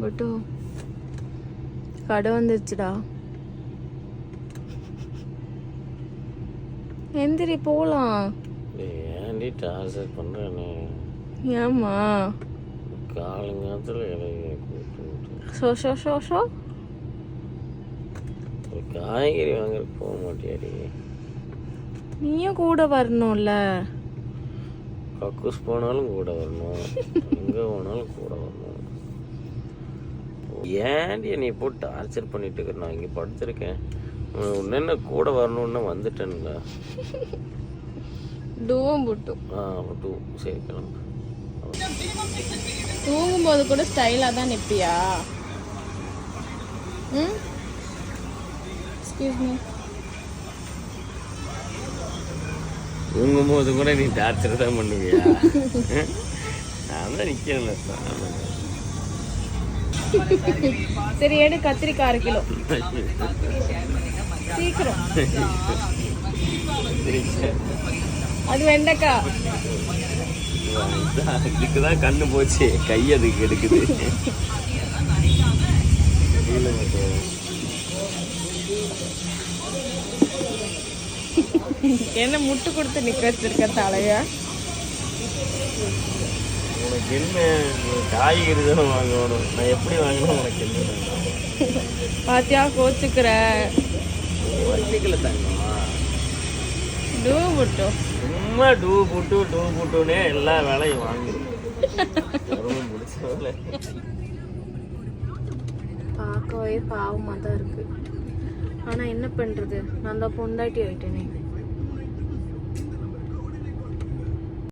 பட்டு கடை வந்துருச்சுடா. எந்திரி போலாம். ஏன்டி டார்ச்சர் பண்றேன்னு? ஏமா காலங்காலத்துல ஷோ ஷோ ஷோ ஷோ ஒரு காய்கறி வாங்குறதுக்கு போக மாட்டியாடி? நீயும் கூட வரணும்ல. கக்கூஸ் போனாலும் கூட வரணும், எங்க போனாலும் கூட வரணும். ஏன்டி நீ போட்டு டார்ச்சர் பண்ணிட்டு இருக்க? நான் இங்கே படுத்திருக்கேன், உன்ன கூட வரணும்னு வந்துட்டேன்ல. டூவும் புட்டு. டூ சரி கிளம்பு. தூங்கும்போது கூட ஸ்டைலாக தான் நிற்பியா? ம் எக்ஸ்கியூஸ் மீ. தூங்கும்போது கூட நீ டார்ச்சர் தான் பண்ணுவியா? நான் தான் நிற்கிறேன். சரி எடு, கத்திரிக்காய் 1 கிலோ சீக்கிரம். அது வெண்டைக்காய். இதுக்குதான் கண்ணு போச்சு, கை அதுக்கு எடுக்குது. என்ன முட்டு கொடுத்து நிக்க வச்சிருக்க தலையா? உனக்கு என்ன காய்கறி தானே வாங்கணும், நான் எப்படி வாங்கணும் உனக்கு என்ன? பாத்தியா கோச்சுக்கிற. டூ புட்டு சும்மா டூ புட்டுனே எல்லா வேலையும் வாங்குது. பார்க்கவே பாவமா தான் இருக்கு. ஆனா என்ன பண்றது, நான் தான் பொண்டாட்டி ஆயிட்டேனே.